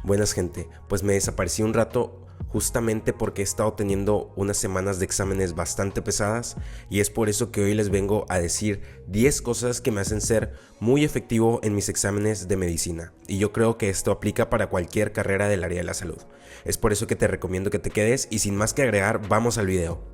Buenas gente, pues me desaparecí un rato justamente porque he estado teniendo unas semanas de exámenes bastante pesadas y es por eso que hoy les vengo a decir 10 cosas que me hacen ser muy efectivo en mis exámenes de medicina, y yo creo que esto aplica para cualquier carrera del área de la salud. Es por eso que te recomiendo que te quedes y sin más que agregar, vamos al video.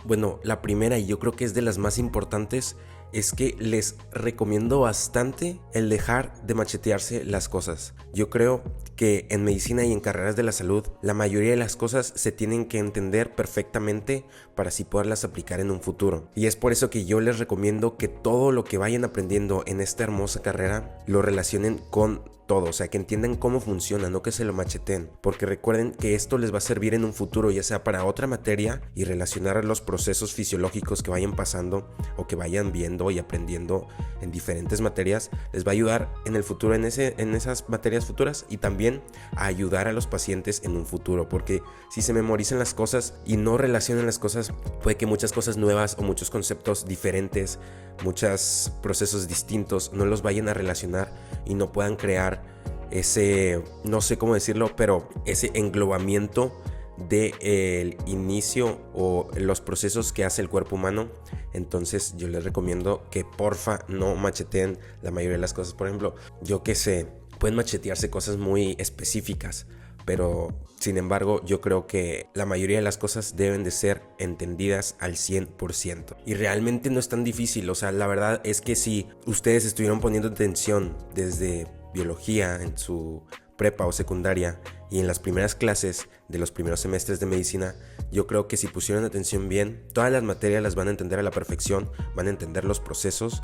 Bueno, la primera, y yo creo que es de las más importantes, es que les recomiendo bastante el dejar de machetearse las cosas. Yo creo que en medicina y en carreras de la salud, la mayoría de las cosas se tienen que entender perfectamente para así poderlas aplicar en un futuro. Y es por eso que yo les recomiendo que todo lo que vayan aprendiendo en esta hermosa carrera lo relacionen con todo, o sea, que entiendan cómo funciona, no que se lo macheten, porque recuerden que esto les va a servir en un futuro, ya sea para otra materia, y relacionar los procesos fisiológicos que vayan pasando o que vayan viendo y aprendiendo en diferentes materias, les va a ayudar en el futuro, en esas materias futuras, y también a ayudar a los pacientes en un futuro, porque si se memorizan las cosas y no relacionan las cosas, puede que muchas cosas nuevas o muchos conceptos diferentes, muchos procesos distintos no los vayan a relacionar y no puedan crear ese, no sé cómo decirlo, pero ese englobamiento del inicio o los procesos que hace el cuerpo humano. Entonces yo les recomiendo que porfa no macheteen la mayoría de las cosas. Por ejemplo, yo que sé, pueden machetearse cosas muy específicas, pero sin embargo yo creo que la mayoría de las cosas deben de ser entendidas al 100%. Y realmente no es tan difícil, o sea, la verdad es que si ustedes estuvieron poniendo atención desde biología en su prepa o secundaria y en las primeras clases de los primeros semestres de medicina, yo creo que si pusieron atención bien, todas las materias las van a entender a la perfección, van a entender los procesos.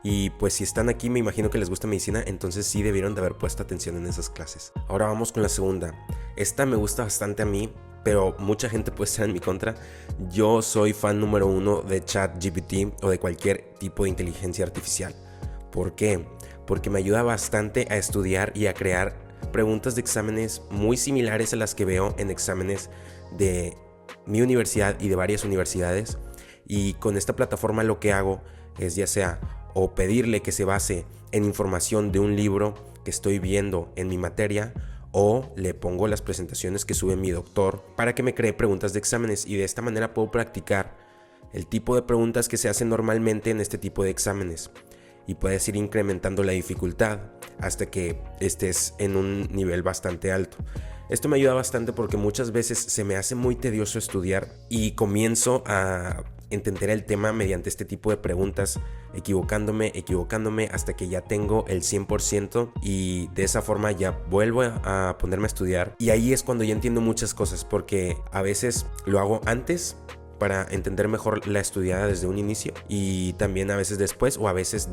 Y pues si están aquí, me imagino que les gusta medicina, entonces sí debieron de haber puesto atención en esas clases. Ahora vamos con la segunda. Esta me gusta bastante a mí, pero mucha gente puede estar en mi contra. Yo soy fan número 1 de ChatGPT o de cualquier tipo de inteligencia artificial. ¿Por qué? Porque me ayuda bastante a estudiar y a crear preguntas de exámenes muy similares a las que veo en exámenes de mi universidad y de varias universidades. Y con esta plataforma lo que hago es ya sea o pedirle que se base en información de un libro que estoy viendo en mi materia, o le pongo las presentaciones que sube mi doctor para que me cree preguntas de exámenes, y de esta manera puedo practicar el tipo de preguntas que se hacen normalmente en este tipo de exámenes, y puedes ir incrementando la dificultad hasta que estés en un nivel bastante alto. Esto me ayuda bastante porque muchas veces se me hace muy tedioso estudiar y comienzo a entender el tema mediante este tipo de preguntas, equivocándome hasta que ya tengo el 100%, y de esa forma ya vuelvo a ponerme a estudiar, y ahí es cuando ya entiendo muchas cosas, porque a veces lo hago antes para entender mejor la estudiada desde un inicio, y también a veces después, o a veces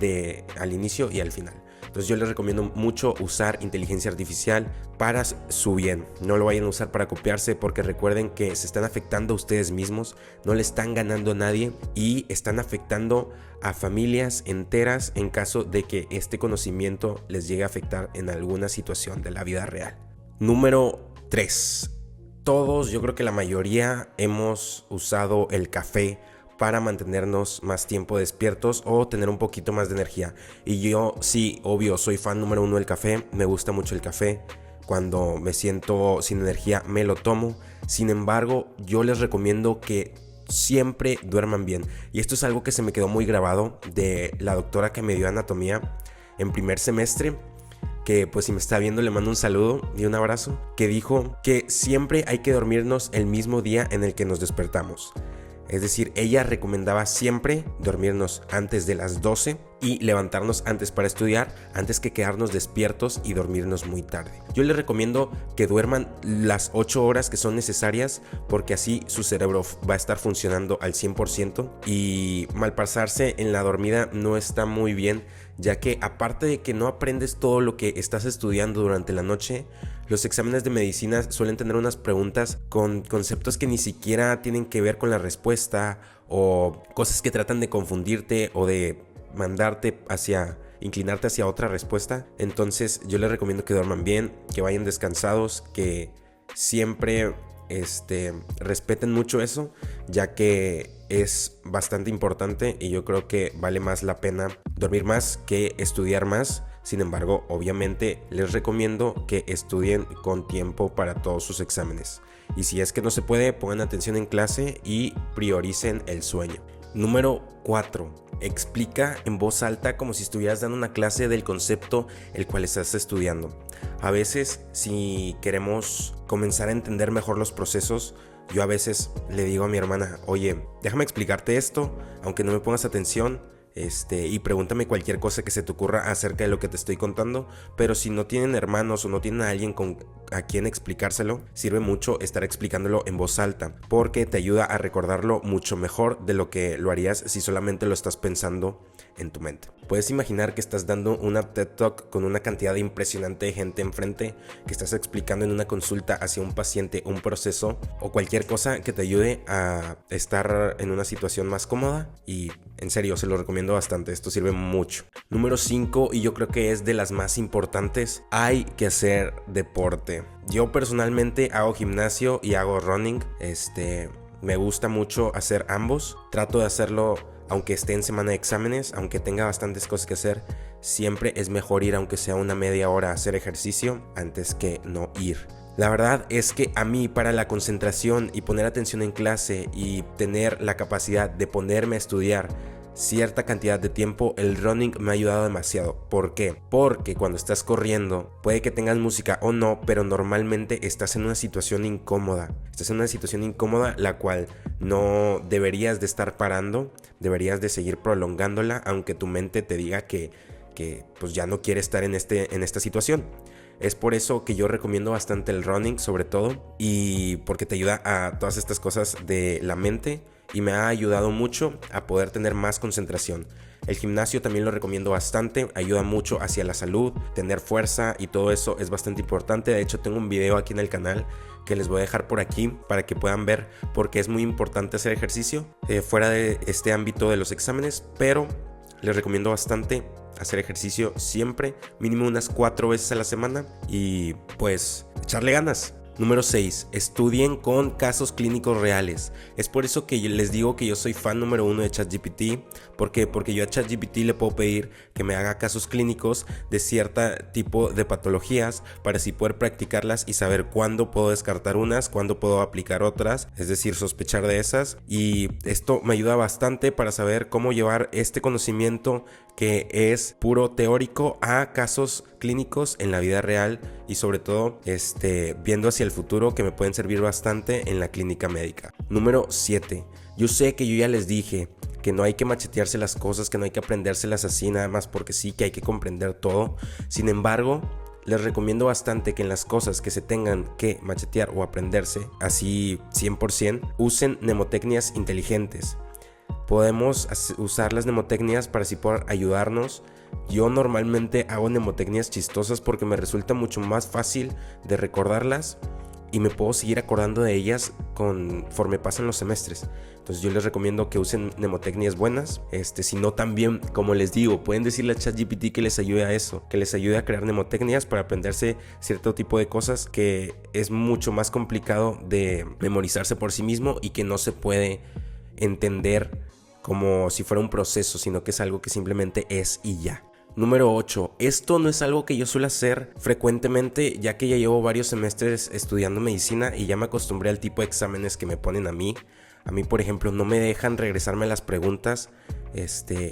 al inicio y al final. Entonces yo les recomiendo mucho usar inteligencia artificial para su bien. No lo vayan a usar para copiarse, porque recuerden que se están afectando a ustedes mismos, no le están ganando a nadie, y están afectando a familias enteras en caso de que este conocimiento les llegue a afectar en alguna situación de la vida real. Número 3. Todos, yo creo que la mayoría, hemos usado el café para mantenernos más tiempo despiertos o tener un poquito más de energía. Y yo sí, obvio, soy fan número 1 del café, me gusta mucho el café. Cuando me siento sin energía me lo tomo. Sin embargo, yo les recomiendo que siempre duerman bien. Y esto es algo que se me quedó muy grabado de la doctora que me dio anatomía en primer semestre, que pues si me está viendo le mando un saludo y un abrazo, que dijo que siempre hay que dormirnos el mismo día en el que nos despertamos. Es decir, ella recomendaba siempre dormirnos antes de las 12 y levantarnos antes para estudiar, antes que quedarnos despiertos y dormirnos muy tarde. Yo les recomiendo que duerman las 8 horas que son necesarias, porque así su cerebro va a estar funcionando al 100%, y malpasarse en la dormida no está muy bien, ya que aparte de que no aprendes todo lo que estás estudiando durante la noche, los exámenes de medicina suelen tener unas preguntas con conceptos que ni siquiera tienen que ver con la respuesta, o cosas que tratan de confundirte o de inclinarte hacia otra respuesta. Entonces yo les recomiendo que duerman bien, que vayan descansados, que siempre respeten mucho eso, ya que es bastante importante y yo creo que vale más la pena dormir más que estudiar más. Sin embargo, obviamente les recomiendo que estudien con tiempo para todos sus exámenes. Y si es que no se puede, pongan atención en clase y prioricen el sueño. Número 4. Explica en voz alta como si estuvieras dando una clase del concepto el cual estás estudiando. A veces, si queremos comenzar a entender mejor los procesos, yo a veces le digo a mi hermana, oye, déjame explicarte esto, aunque no me pongas atención, y pregúntame cualquier cosa que se te ocurra acerca de lo que te estoy contando. Pero si no tienen hermanos o no tienen a alguien a quien explicárselo, sirve mucho estar explicándolo en voz alta, porque te ayuda a recordarlo mucho mejor de lo que lo harías si solamente lo estás pensando en tu mente. Puedes imaginar que estás dando una TED Talk con una cantidad impresionante de gente enfrente, que estás explicando en una consulta hacia un paciente un proceso o cualquier cosa que te ayude a estar en una situación más cómoda, y en serio se lo recomiendo bastante, esto sirve mucho. Número 5, y yo creo que es de las más importantes, hay que hacer deporte. Yo personalmente hago gimnasio y hago running, me gusta mucho hacer ambos, trato de hacerlo aunque esté en semana de exámenes, aunque tenga bastantes cosas que hacer. Siempre es mejor ir aunque sea una media hora a hacer ejercicio antes que no ir. La verdad es que a mí, para la concentración y poner atención en clase y tener la capacidad de ponerme a estudiar cierta cantidad de tiempo, el running me ha ayudado demasiado. ¿Por qué? Porque cuando estás corriendo, puede que tengas música o no, pero normalmente estás en una situación incómoda. Estás en una situación incómoda la cual no deberías de estar parando, deberías de seguir prolongándola, aunque tu mente te diga que pues ya no quiere estar en esta situación. Es por eso que yo recomiendo bastante el running, sobre todo, y porque te ayuda a todas estas cosas de la mente, y me ha ayudado mucho a poder tener más concentración. El gimnasio también lo recomiendo bastante, ayuda mucho hacia la salud, tener fuerza y todo eso es bastante importante. De hecho, tengo un video aquí en el canal que les voy a dejar por aquí para que puedan ver por qué es muy importante hacer ejercicio fuera de este ámbito de los exámenes, pero les recomiendo bastante hacer ejercicio siempre, mínimo unas 4 veces a la semana, y pues echarle ganas. Número 6. Estudien con casos clínicos reales. Es por eso que les digo que yo soy fan número 1 de ChatGPT. ¿Por qué? Porque yo a ChatGPT le puedo pedir que me haga casos clínicos de cierto tipo de patologías para así poder practicarlas y saber cuándo puedo descartar unas, cuándo puedo aplicar otras, es decir, sospechar de esas. Y esto me ayuda bastante para saber cómo llevar este conocimiento que es puro teórico a casos clínicos en la vida real, y sobre todo viendo hacia el futuro, que me pueden servir bastante en la clínica médica. Número 7. Yo sé que yo ya les dije que no hay que machetearse las cosas, que no hay que aprendérselas así nada más porque sí, que hay que comprender todo. Sin embargo, les recomiendo bastante que en las cosas que se tengan que machetear o aprenderse así 100%, usen mnemotecnias inteligentes. Podemos usar las mnemotecnias para así poder ayudarnos. Yo normalmente hago mnemotecnias chistosas porque me resulta mucho más fácil de recordarlas y me puedo seguir acordando de ellas conforme pasan los semestres. Entonces yo les recomiendo que usen mnemotecnias buenas. Si no, también, como les digo, pueden decirle a ChatGPT que les ayude a eso, que les ayude a crear mnemotecnias para aprenderse cierto tipo de cosas que es mucho más complicado de memorizarse por sí mismo y que no se puede entender como si fuera un proceso, sino que es algo que simplemente es y ya. Número 8. Esto no es algo que yo suelo hacer frecuentemente, ya que ya llevo varios semestres estudiando medicina y ya me acostumbré al tipo de exámenes que me ponen a mí. A mí, por ejemplo, no me dejan regresarme las preguntas,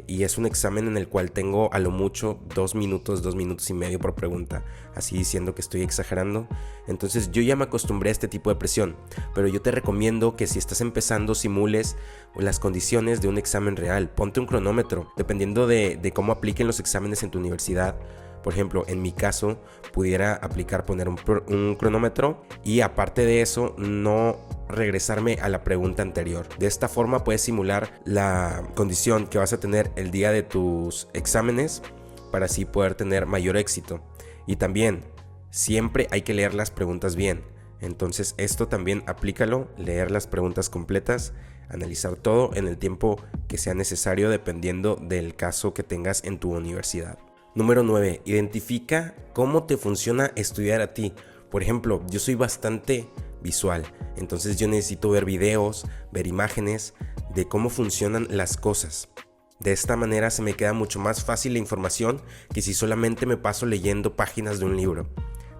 y es un examen en el cual tengo a lo mucho 2 minutos, 2 minutos y medio por pregunta, así diciendo que estoy exagerando. Entonces yo ya me acostumbré a este tipo de presión, pero yo te recomiendo que si estás empezando simules las condiciones de un examen real. Ponte un cronómetro, dependiendo de cómo apliquen los exámenes en tu universidad. Por ejemplo, en mi caso, pudiera aplicar poner un cronómetro y aparte de eso, no regresarme a la pregunta anterior. De esta forma puedes simular la condición que vas a tener el día de tus exámenes para así poder tener mayor éxito. Y también, siempre hay que leer las preguntas bien. Entonces esto también aplícalo, leer las preguntas completas, analizar todo en el tiempo que sea necesario dependiendo del caso que tengas en tu universidad. Número 9. Identifica cómo te funciona estudiar a ti. Por ejemplo, yo soy bastante visual. Entonces yo necesito ver videos, ver imágenes de cómo funcionan las cosas. De esta manera se me queda mucho más fácil la información que si solamente me paso leyendo páginas de un libro.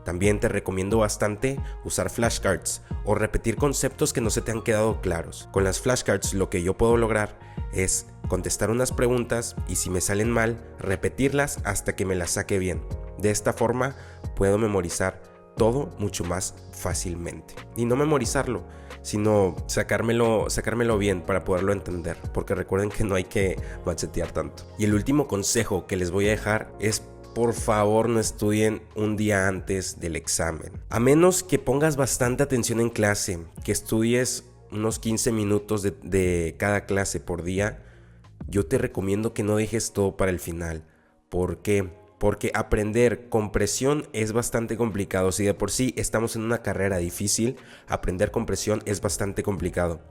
También te recomiendo bastante usar flashcards o repetir conceptos que no se te han quedado claros. Con las flashcards lo que yo puedo lograr es contestar unas preguntas y si me salen mal, repetirlas hasta que me las saque bien. De esta forma puedo memorizar todo mucho más fácilmente. Y no memorizarlo, sino sacármelo bien para poderlo entender, porque recuerden que no hay que machetear tanto. Y el último consejo que les voy a dejar es: por favor, no estudien un día antes del examen. A menos que pongas bastante atención en clase, que estudies unos 15 minutos de cada clase por día, yo te recomiendo que no dejes todo para el final. ¿Por qué? Porque aprender con presión es bastante complicado. Si de por sí estamos en una carrera difícil, aprender con presión es bastante complicado.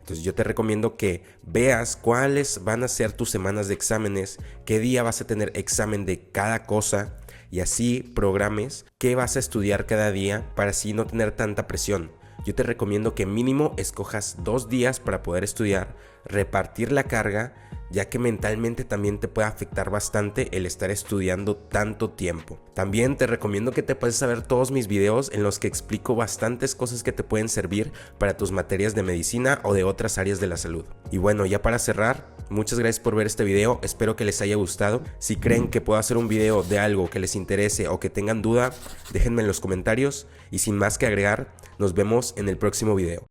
Entonces yo te recomiendo que veas cuáles van a ser tus semanas de exámenes, qué día vas a tener examen de cada cosa y así programes qué vas a estudiar cada día para así no tener tanta presión. Yo te recomiendo que mínimo escojas 2 días para poder estudiar, repartir la carga, ya que mentalmente también te puede afectar bastante el estar estudiando tanto tiempo. También te recomiendo que te pases a ver todos mis videos en los que explico bastantes cosas que te pueden servir para tus materias de medicina o de otras áreas de la salud. Y bueno, ya para cerrar, muchas gracias por ver este video, espero que les haya gustado. Si creen que puedo hacer un video de algo que les interese o que tengan duda, déjenme en los comentarios y sin más que agregar, nos vemos en el próximo video.